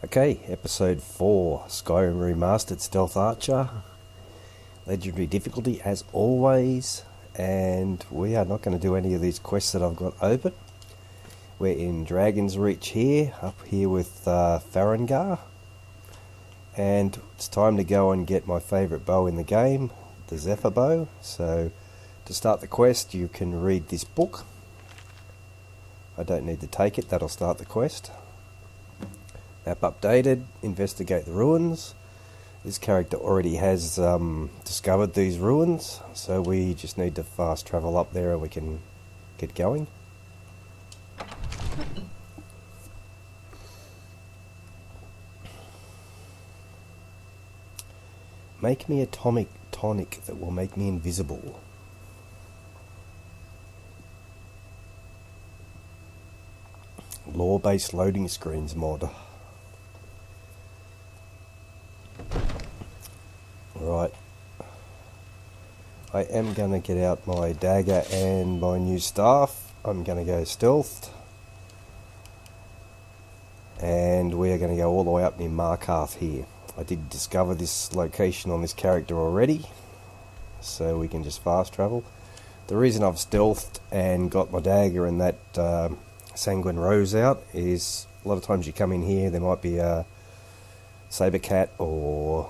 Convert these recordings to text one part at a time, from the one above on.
Okay, episode 4, Skyrim Remastered Stealth Archer. Legendary difficulty as always, and we are not going to do any of these quests that I've got open. We're in Dragon's Reach here, up here with Farengar. And it's time to go and get my favourite bow in the game, the Zephyr bow. So, to start the quest, you can read this book. I don't need to take it, that'll start the quest. Map updated, investigate the ruins. This character already has discovered these ruins, so we just need to fast travel up there and we can get going. Make me a tonic that will make me invisible. Lore-based loading screens mod. Right, I am going to get out my dagger and my new staff. I'm going to go stealthed. And we are going to go all the way up near Markarth here. I did discover this location on this character already, so we can just fast travel. The reason I've stealthed and got my dagger and that sanguine rose out is a lot of times you come in here, there might be a saber cat or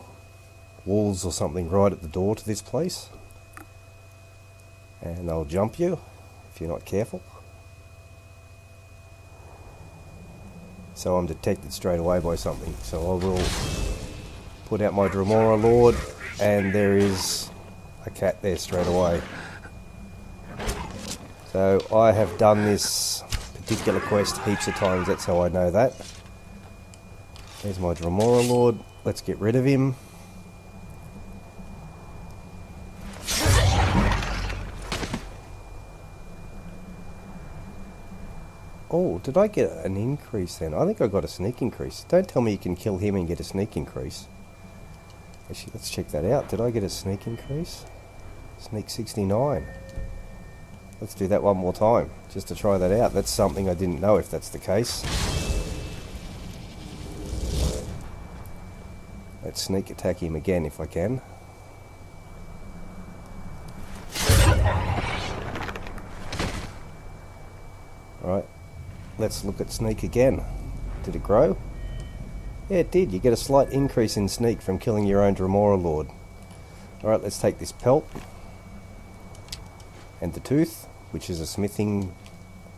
wolves or something right at the door to this place, and they'll jump you if you're not careful. So I'm detected straight away by something, so I will put out my Dremora Lord, and there is a cat there straight away. So I have done this particular quest heaps of times, that's how I know that. There's my Dremora Lord, let's get rid of him. Oh, did I get an increase then? I think I got a sneak increase. Don't tell me you can kill him and get a sneak increase. Actually, let's check that out. Did I get a sneak increase? Sneak 69. Let's do that one more time, just to try that out. That's something I didn't know if that's the case. Let's sneak attack him again if I can. Alright. Let's look at sneak again. Did it grow? Yeah, it did. You get a slight increase in sneak from killing your own Dremora Lord. Alright, let's take this pelt. And the tooth, which is a smithing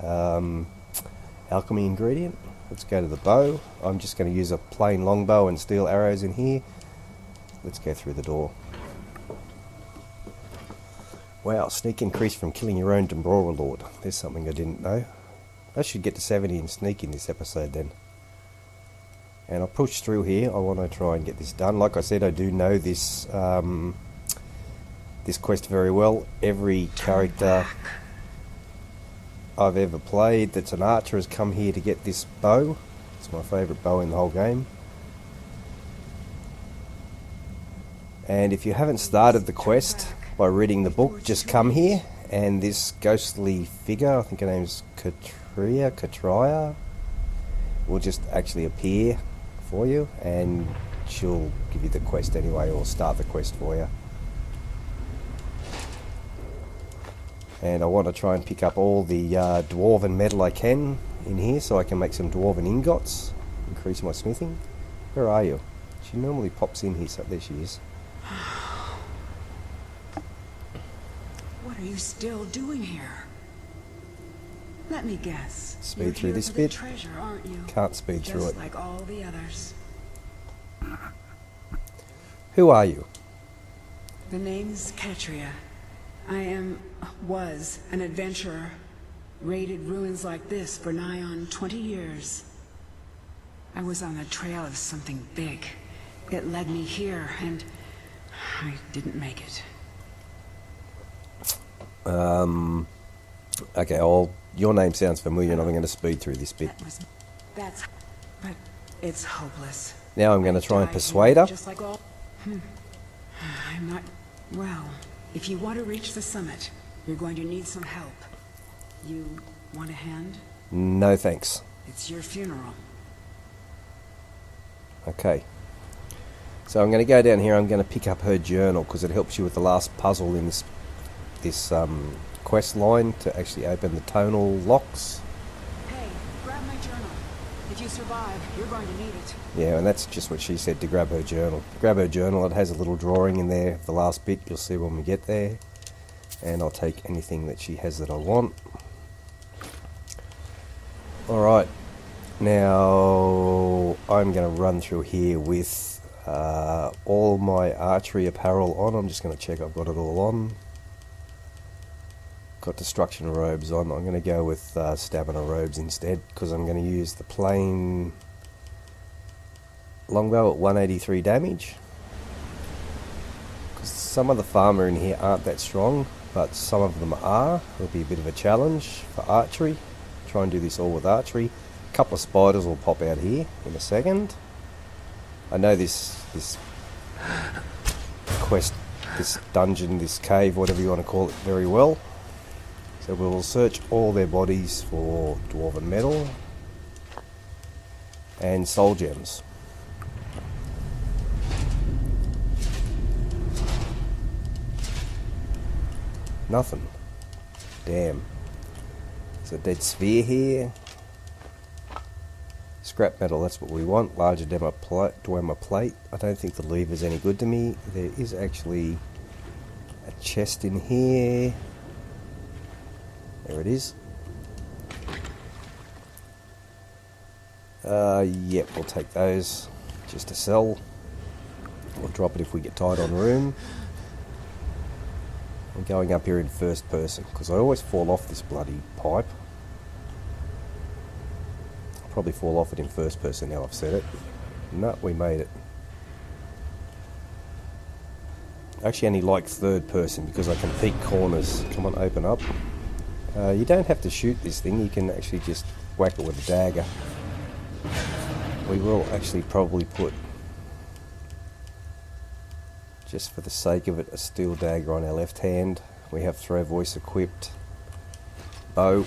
alchemy ingredient. Let's go to the bow. I'm just going to use a plain longbow and steel arrows in here. Let's go through the door. Wow, sneak increase from killing your own Dremora Lord. There's something I didn't know. I should get to 70 in sneak in this episode then. And I'll push through here. I want to try and get this done. Like I said, I do know this this quest very well. Every character I've ever played that's an archer has come here to get this bow. It's my favourite bow in the whole game. And if you haven't started the quest by reading the book, just come here and this ghostly figure, I think her name's Katria, will just actually appear for you, and she'll give you the quest anyway, or start the quest for you. And I want to try and pick up all the dwarven metal I can in here, so I can make some dwarven ingots, increase my smithing. Where are you? She normally pops in here, so there she is. What are you still doing here? Let me guess. Speed through this bit. Treasure, aren't you? Can't speed through it. Just like all the others. Who are you? The name's Katria. was an adventurer. Raided ruins like this for nigh on 20 years. I was on the trail of something big. It led me here, and I didn't make it. Okay, your name sounds familiar, and I'm going to speed through this bit. But it's hopeless. Now I'm going to try and persuade her. Just like all. I'm not. Well, if you want to reach the summit, you're going to need some help. You want a hand? No thanks. It's your funeral. Okay. So I'm going to go down here. I'm going to pick up her journal because it helps you with the last puzzle in this quest line to actually open the tonal locks. Hey, grab my journal. If you survive, you're going to need it. Yeah, and that's just what she said, to grab her journal. Grab her journal. It has a little drawing in there. The last bit you'll see when we get there. And I'll take anything that she has that I want. Alright. Now I'm going to run through here with all my archery apparel on. I'm just going to check I've got it all on. Got destruction robes on. I'm going to go with stamina robes instead because I'm going to use the plain longbow at 183 damage. Because some of the farmer in here aren't that strong, but some of them are. It'll be a bit of a challenge for archery. Try and do this all with archery. A couple of spiders will pop out here in a second. I know this quest, this dungeon, this cave, whatever you want to call it, very well. So we'll search all their bodies for dwarven metal and soul gems. Nothing. Damn. There's a dead sphere here. Scrap metal, that's what we want. Larger dwemer plate. I don't think the lever's any good to me. There is actually a chest in here. There it is. Yep, we'll take those just to sell. We'll drop it if we get tight on room. I'm going up here in first person because I always fall off this bloody pipe. I'll probably fall off it in first person now I've said it. No, we made it. I actually only like third person because I can peek corners. Come on, open up. You don't have to shoot this thing, you can actually just whack it with a dagger. We will actually probably put, just for the sake of it, a steel dagger on our left hand. We have throw voice equipped. Bow.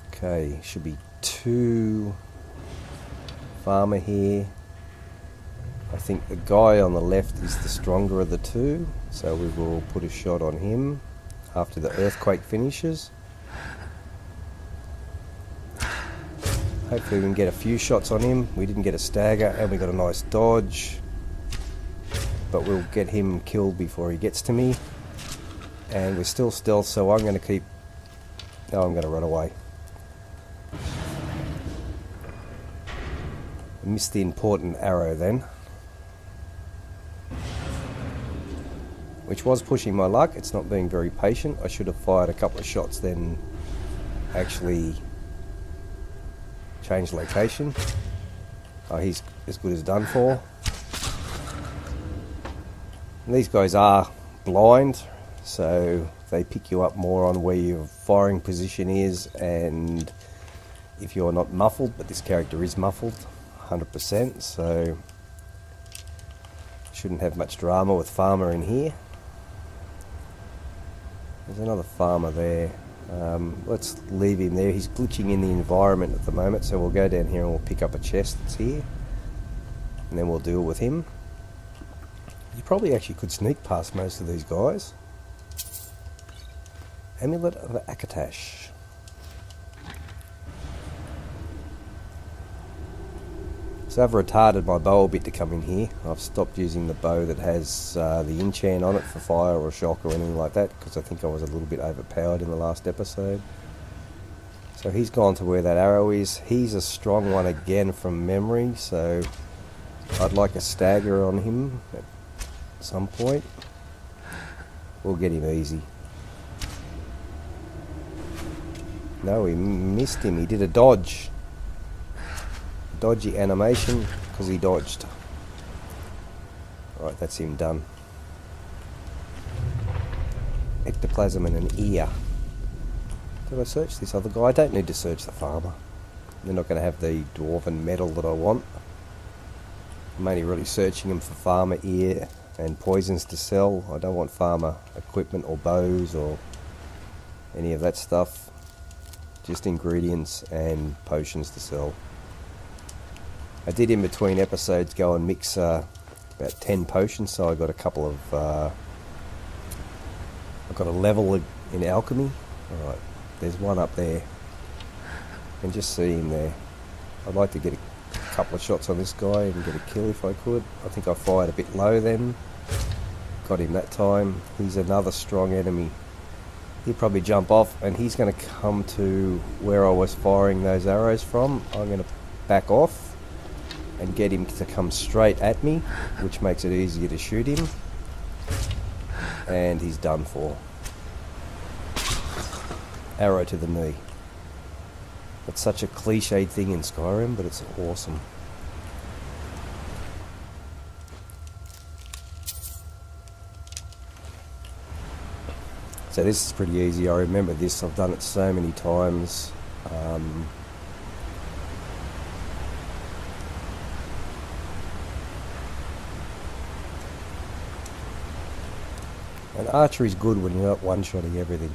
Okay, should be 2 farmer here. I think the guy on the left is the stronger of the two, so we will put a shot on him after the earthquake finishes. Hopefully we can get a few shots on him. We didn't get a stagger and we got a nice dodge, but we'll get him killed before he gets to me. And we're still stealth, so I'm going to keep... No, I'm going to run away. I missed the important arrow then, which was pushing my luck. It's not being very patient. I should have fired a couple of shots then actually changed location. Oh, he's as good as done for. And these guys are blind, so they pick you up more on where your firing position is, and if you're not muffled, but this character is muffled 100%, so shouldn't have much drama with farmer in here. There's another farmer there. Let's leave him there. He's glitching in the environment at the moment, so we'll go down here and we'll pick up a chest that's here, and then we'll deal with him. You probably actually could sneak past most of these guys. Amulet of Akatash. So I've retarded my bow a bit to come in here. I've stopped using the bow that has the enchant on it for fire or shock or anything like that, because I think I was a little bit overpowered in the last episode. So he's gone to where that arrow is. He's a strong one again from memory, so I'd like a stagger on him at some point. We'll get him easy. No, we missed him. He did a dodge. Dodgy animation because he dodged. Right, that's him done. Ectoplasm and an ear. Did I search this other guy? I don't need to search the farmer. They're not going to have the dwarven metal that I want. I'm only really searching them for farmer ear and poisons to sell. I don't want farmer equipment or bows or any of that stuff. Just ingredients and potions to sell. I did in between episodes go and mix about 10 potions, so I got a couple of... I've got a level in alchemy. Alright, there's one up there. You can just see him there. I'd like to get a couple of shots on this guy and get a kill if I could. I think I fired a bit low then. Got him that time. He's another strong enemy. He'll probably jump off and he's going to come to where I was firing those arrows from. I'm going to back off and get him to come straight at me, which makes it easier to shoot him. And he's done for. Arrow to the knee. It's such a cliched thing in Skyrim, but it's awesome. So this is pretty easy. I remember this. I've done it so many times. And archery's good when you're not one-shotting everything.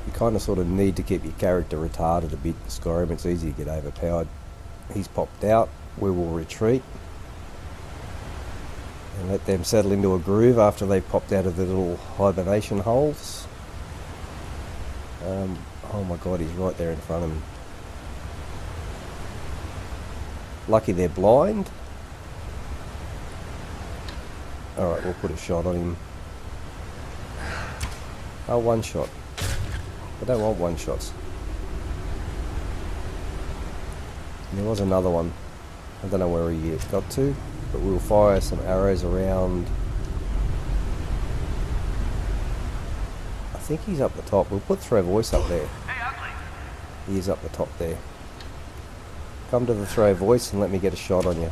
You kind of sort of need to keep your character retarded a bit in Skyrim. It's easy to get overpowered. He's popped out. We will retreat. And let them settle into a groove after they popped out of the little hibernation holes. Oh my god, he's right there in front of me. Lucky they're blind. Alright, we'll put a shot on him. Oh, one shot. I don't want one shots. And there was another one. I don't know where he got to, but we'll fire some arrows around. I think he's up the top. We'll put throw voice up there. He is up the top there. Come to the throw voice and let me get a shot on you.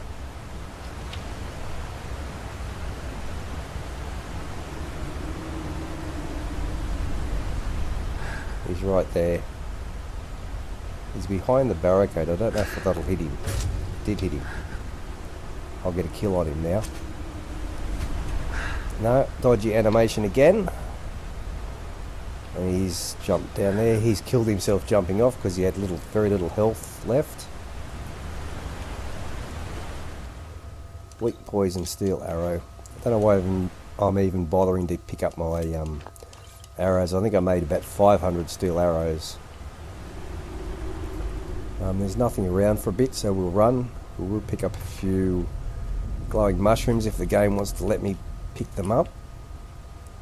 He's right there. He's behind the barricade. I don't know if that'll hit him. It did hit him. I'll get a kill on him now. No, dodgy animation again. And he's jumped down there. He's killed himself jumping off because he had very little health left. Bleak poison steel arrow. I don't know why I'm even bothering to pick up my arrows. I think I made about 500 steel arrows. There's nothing around for a bit, so we'll run. We'll pick up a few glowing mushrooms if the game wants to let me pick them up.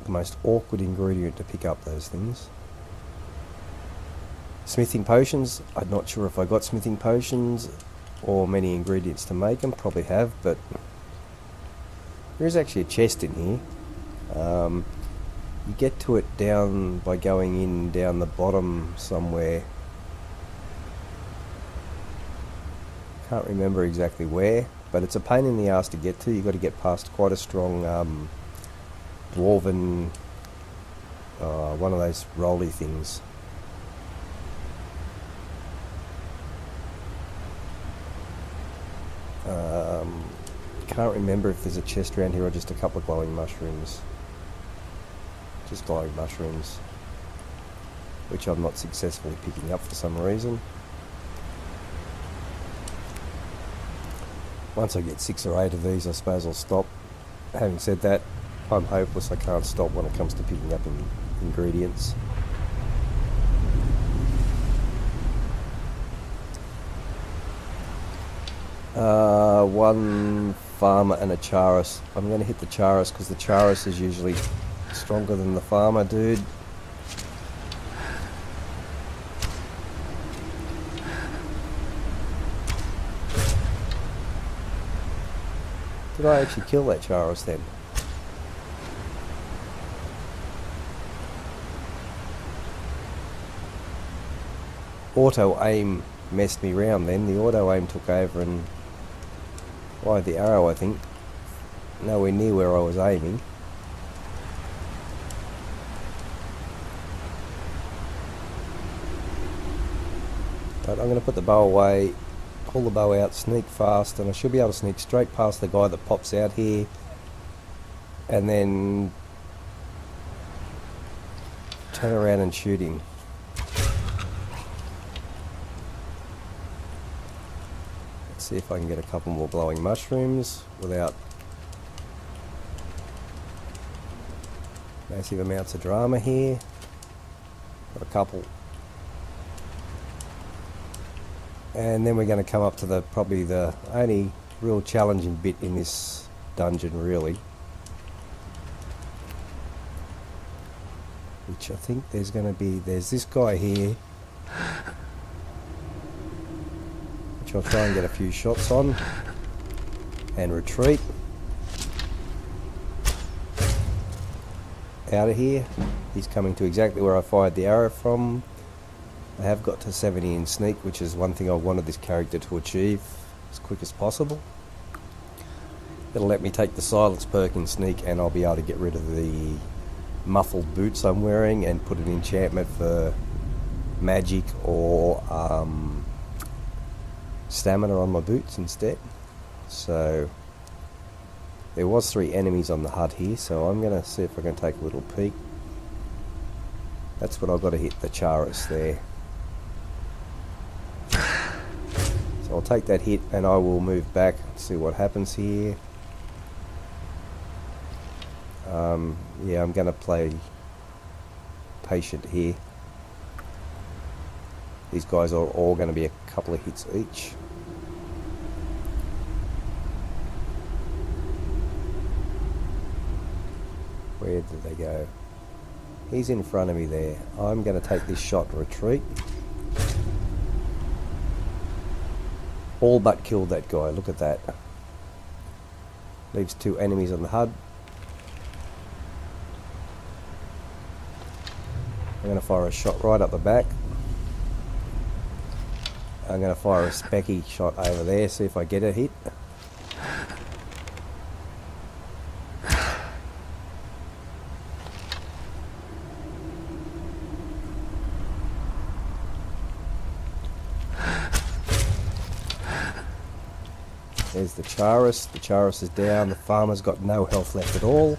The most awkward ingredient to pick up those things. Smithing potions. I'm not sure if I got smithing potions or many ingredients to make them. Probably have, but there is actually a chest in here. You get to it down by going in down the bottom somewhere. Can't remember exactly where, but it's a pain in the ass to get to. You've got to get past quite a strong dwarven, one of those rolly things. Can't remember if there's a chest around here or just a couple of glowing mushrooms. Just glowing mushrooms, which I'm not successfully picking up for some reason. Once I get 6 or 8 of these, I suppose I'll stop. Having said that, I'm hopeless. I can't stop when it comes to picking up ingredients. One farmer and a charis. I'm going to hit the charis because the charis is usually stronger than the farmer dude. Did I actually kill that charis then? Auto aim messed me round then. The auto aim took over and fired the arrow, I think. Nowhere near where I was aiming. But I'm going to put the bow away, pull the bow out, sneak fast, and I should be able to sneak straight past the guy that pops out here, and then turn around and shoot him. see if I can get a couple more glowing mushrooms without massive amounts of drama here. Got a couple. And then we're going to come up to the probably the only real challenging bit in this dungeon, really. Which I think there's going to be, there's this guy here, which I'll try and get a few shots on and retreat out of here. He's coming to exactly where I fired the arrow from. I have got to 70 in sneak, which is one thing I wanted this character to achieve as quick as possible. It'll let me take the silence perk in sneak, and I'll be able to get rid of the muffled boots I'm wearing and put an enchantment for magic or stamina on my boots instead. So there was 3 enemies on the HUD here, so I'm going to see if I can take a little peek. That's what I've got to hit, the Charis there. So I'll take that hit and I will move back and see what happens here. Yeah, I'm going to play patient here. These guys are all going to be a couple of hits each. Where did they go? He's in front of me there. I'm going to take this shot and retreat. All but killed that guy. Look at that. Leaves 2 enemies on the HUD. I'm going to fire a shot right up the back. I'm going to fire a specky shot over there, see if I get a hit. There's the Charis. The Charis is down. The farmer's got no health left at all.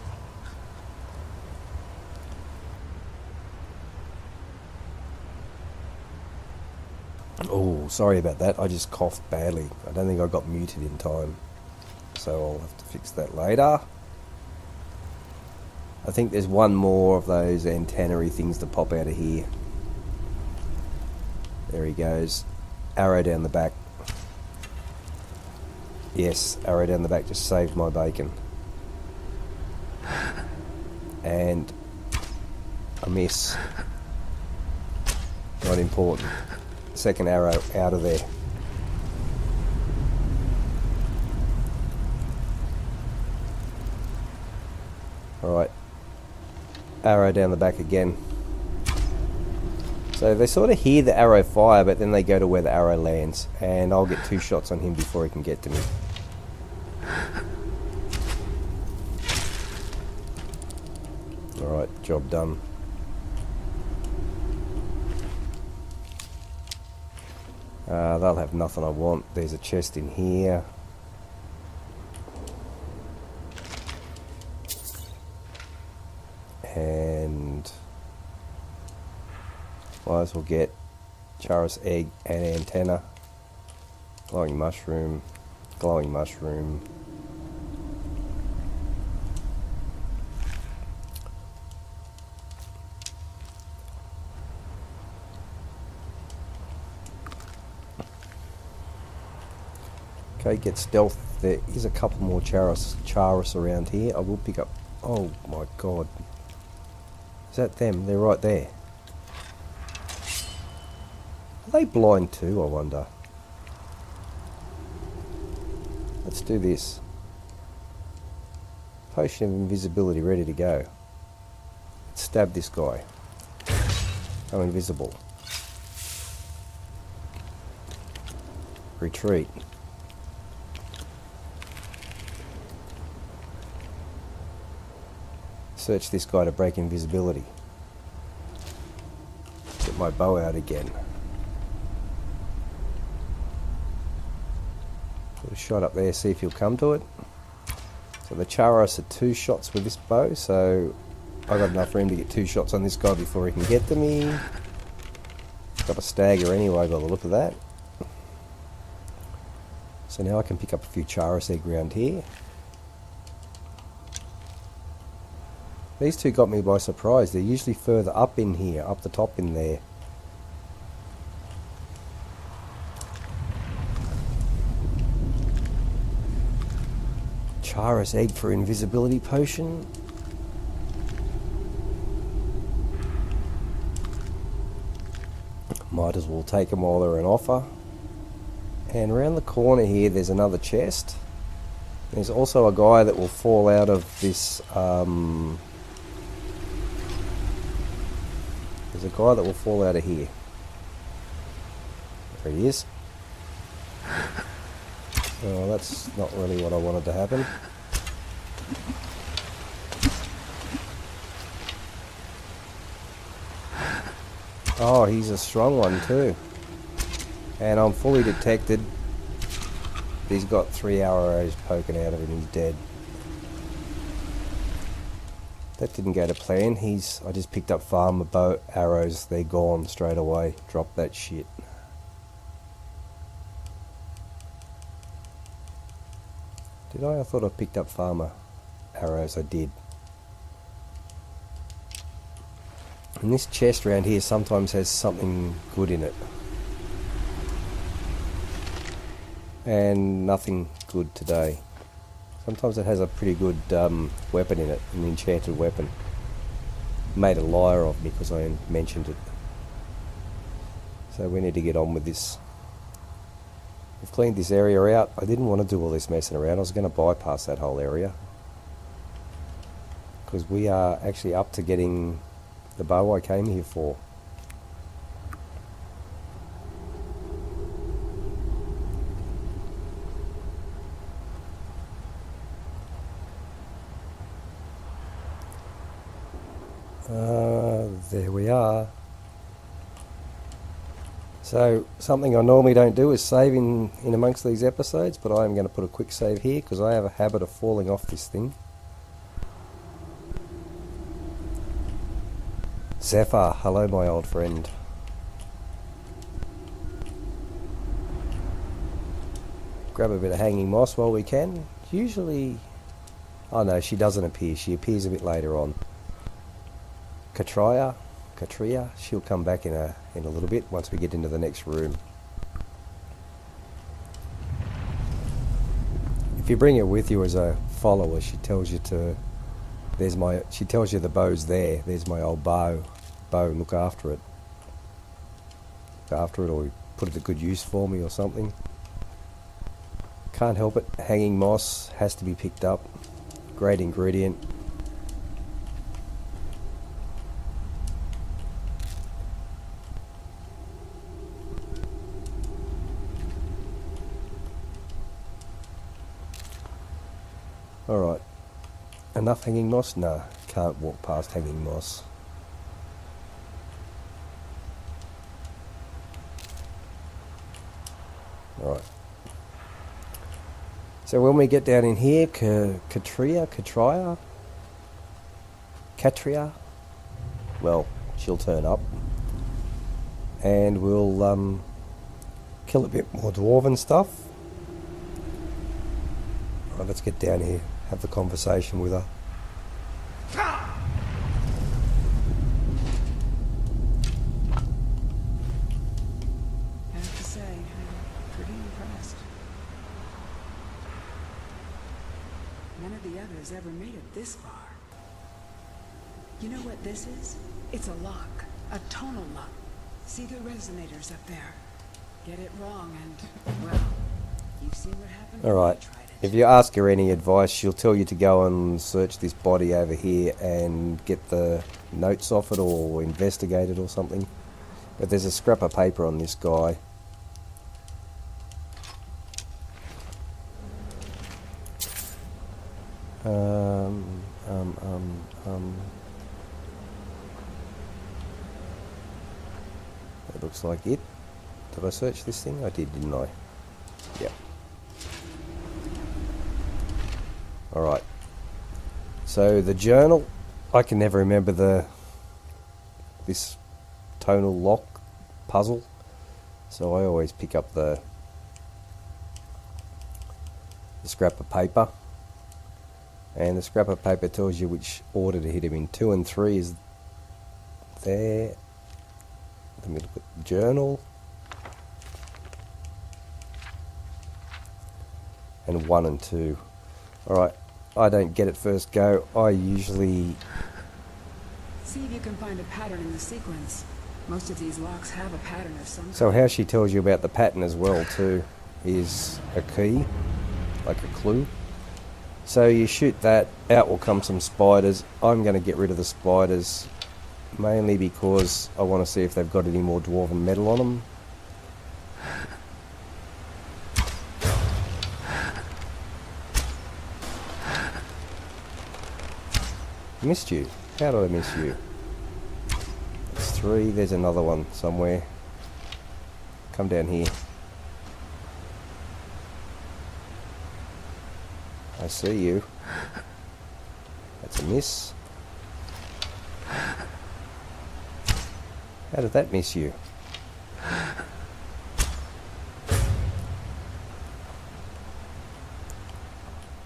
Oh, sorry about that. I just coughed badly. I don't think I got muted in time. So I'll have to fix that later. I think there's one more of those antenna-y things to pop out of here. There he goes. Arrow down the back. Yes, arrow down the back just saved my bacon. And a miss. Not important. Second arrow out of there. Alright. Arrow down the back again. So they sort of hear the arrow fire, but then they go to where the arrow lands. And I'll get 2 shots on him before he can get to me. Alright, job done. They'll have nothing I want. There's a chest in here. And might as well get Charis egg and antenna. Glowing mushroom. Glowing mushroom. Okay, get stealth. There is a couple more Charis around here. I will pick up. Oh my god. Is that them? They're right there. Are they blind too, I wonder? Let's do this. Potion of invisibility ready to go. Let's stab this guy. Go invisible. Retreat. Search this guy to break invisibility. Get my bow out again. Put a shot up there, see if he'll come to it. So the Charis are 2 shots with this bow, so I got enough for him to get 2 shots on this guy before he can get to me. Got a stagger anyway by the look of that. So now I can pick up a few Charis egg around here. These two got me by surprise. They're usually further up in here, up the top in there. Charis egg for invisibility potion. Might as well take them while they're an offer. And around the corner here there's another chest. There's also a guy that will fall out of this... there's a guy that will fall out of here. There he is. Oh, that's not really what I wanted to happen. Oh, he's a strong one too. And I'm fully detected. He's got 3 arrows poking out of him. He's dead. That didn't go to plan. I just picked up farmer bow arrows. They're gone straight away. Drop that shit. Did I? I thought I picked up farmer arrows. I did. And this chest around here sometimes has something good in it. And nothing good today. Sometimes it has a pretty good weapon in it, an enchanted weapon. Made a liar of me because I mentioned it. So we need to get on with this. We've cleaned this area out. I didn't want to do all this messing around. I was going to bypass that whole area. Because we are actually up to getting the bow I came here for. There we are. So, something I normally don't do is save in amongst these episodes, but I am going to put a quick save here because I have a habit of falling off this thing. Zephyr, hello my old friend. Grab a bit of hanging moss while we can. Usually... oh no, she doesn't appear. She appears a bit later on. Katria, she'll come back in a little bit once we get into the next room. If you bring it with you as a follower, she tells you to... she tells you the bow's there. There's my old bow. Look after it. Look after it, or put it to good use for me or something. Can't help it. Hanging moss has to be picked up. Great ingredient. Alright. Enough hanging moss? No, can't walk past hanging moss. Alright. So when we get down in here, Katria, well, she'll turn up. And we'll kill a bit more dwarven stuff. Alright, let's get down here. Have the conversation with her. I have to say, I'm pretty impressed. None of the others ever made it this far. You know what this is? It's a lock. A tonal lock. See the resonators up there? Get it wrong and, well, you've seen what happened when Alright. you tried it. If you ask her any advice, she'll tell you to go and search this body over here and get the notes off it or investigate it or something. But there's a scrap of paper on this guy. That looks like it. Did I search this thing? I did, didn't I? Yep. Alright. So the journal, I can never remember this tonal lock puzzle. So I always pick up the the scrap of paper. And the scrap of paper tells you which order to hit him in. 2 and 3 is there. Let me look at the journal. And 1 and 2. Alright, I don't get it first go. I usually... See if you can find a pattern in the sequence. Most of these locks have a pattern of some kind. So how she tells you about the pattern as well too is a key, like a clue. So you shoot that, out will come some spiders. I'm going to get rid of the spiders, mainly because I want to see if they've got any more dwarven metal on them. Missed you. How did I miss you? It's 3, there's another one somewhere. Come down here. I see you. That's a miss. How did that miss you?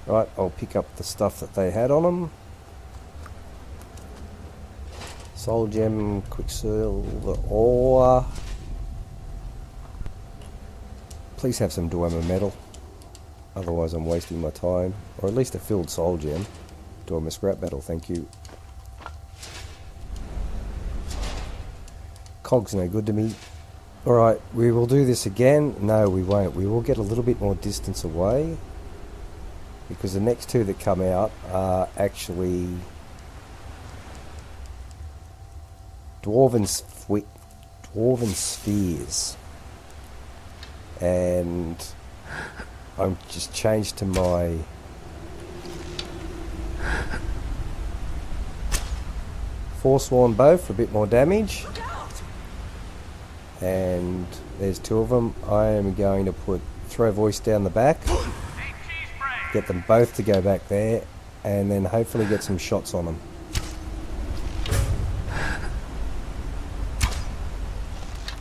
Right, I'll pick up the stuff that they had on them. Soul gem, quicksilver ore. Please have some Dwemer metal. Otherwise I'm wasting my time. Or at least a filled soul gem. Dwemer scrap metal, thank you. Cog's no good to me. Alright, we will do this again. No, we won't. We will get a little bit more distance away. Because the next 2 that come out are actually... Dwarven spheres, and I'm just changed to my Forsworn bow for a bit more damage, and there's 2 of them. I am going to throw voice down the back, get them both to go back there, and then hopefully get some shots on them.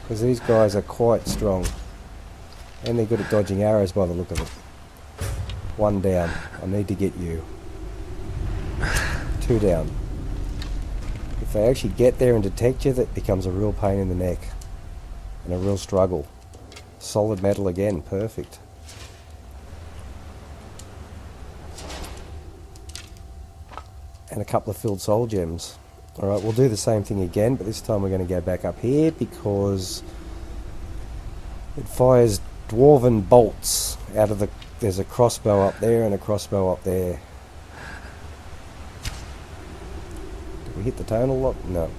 Because these guys are quite strong. And they're good at dodging arrows by the look of it. 1 down. I need to get you. 2 down. If they actually get there and detect you, that becomes a real pain in the neck. And a real struggle. Solid metal again. Perfect. And a couple of filled soul gems. Alright, we'll do the same thing again, but this time we're going to go back up here because it fires dwarven bolts out of the... There's a crossbow up there and a crossbow up there. Did we hit the tonal lock? No.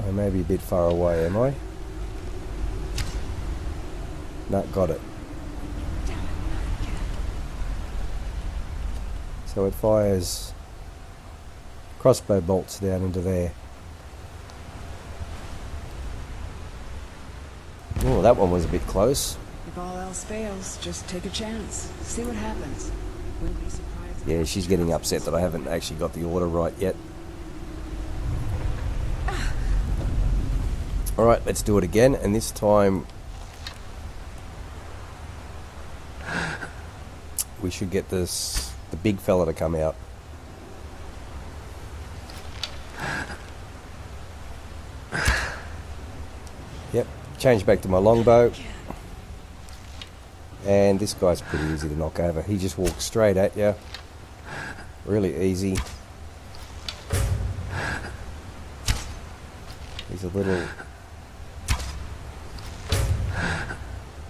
I may be a bit far away, am I? No, got it. So it fires crossbow bolts down into there. Oh, that one was a bit close. If all else fails, just take a chance. See what happens. Wouldn't be surprised. Yeah, she's getting upset that I haven't actually got the order right yet. Alright, let's do it again, and this time we should get the big fella to come out. Yep, change back to my longbow. And this guy's pretty easy to knock over. He just walks straight at you. Really easy. He's a little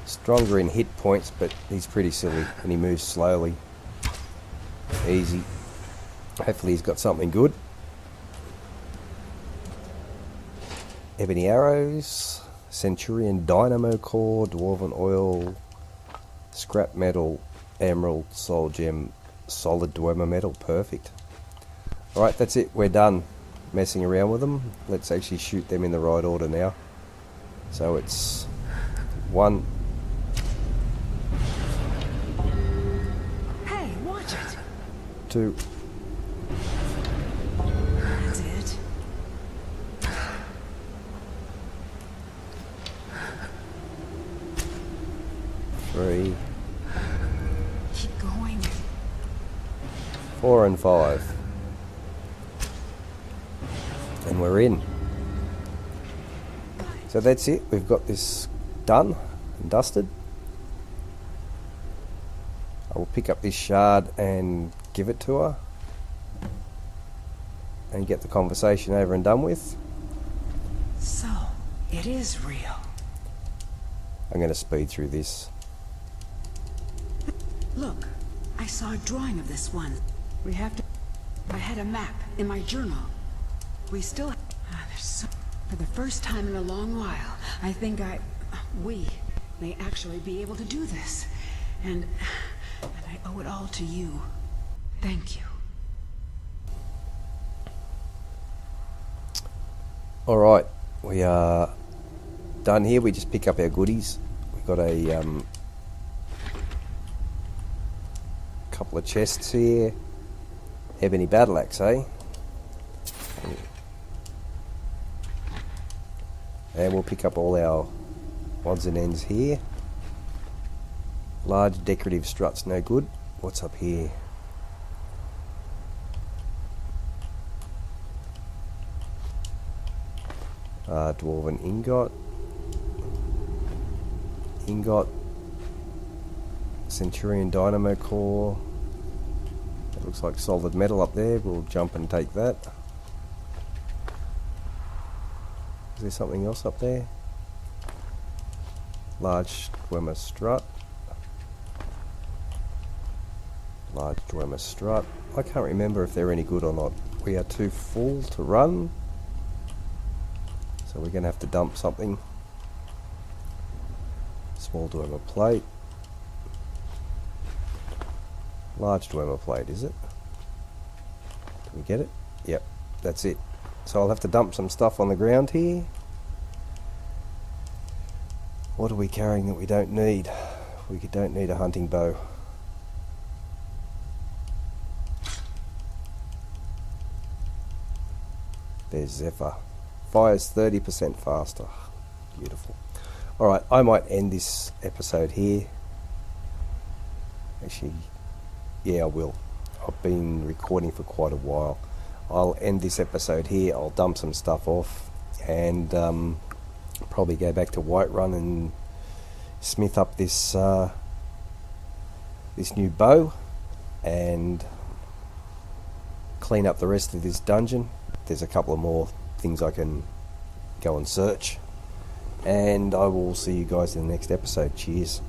stronger in hit points, but he's pretty silly and he moves slowly. Easy. Hopefully he's got something good. Ebony arrows, Centurion dynamo core, dwarven oil, scrap metal, emerald, soul gem, solid Dwemer metal. Perfect. Alright, that's it. We're done messing around with them. Let's actually shoot them in the right order now. So it's 1. Hey, watch it. 2. That's it. 3, Keep going. 4 and 5. And we're in. So that's it. We've got this done and dusted. I will pick up this shard and give it to her. And get the conversation over and done with. So, it is real. I'm going to speed through this. Look, I saw a drawing of this one. We have to... I had a map in my journal. We still... For the first time in a long while, I think we may actually be able to do this. And I owe it all to you. Thank you. Alright, we are done here. We just pick up our goodies. We've got a couple of chests here. Ebony battle axe, eh? And we'll pick up all our odds and ends here. Large decorative struts, no good. What's up here? Dwarven ingot, Centurion dynamo core. That looks like solid metal up there. We'll jump and take that. Is there something else up there? Large Dwemer strut. Large Dwemer strut. I can't remember if they're any good or not. We are too full to run. So we're going to have to dump something. Small Dwemer plate. Large Dwemer plate, is it? Can we get it? Yep, that's it. So I'll have to dump some stuff on the ground here. What are we carrying that we don't need? We don't need a hunting bow. There's Zephyr. Fires 30% faster. Beautiful. Alright, I might end this episode here. Actually, yeah, I will. I've been recording for quite a while. I'll end this episode here. I'll dump some stuff off and probably go back to Whiterun and smith up this this new bow and clean up the rest of this dungeon. There's a couple of more things I can go and search, and I will see you guys in the next episode. Cheers.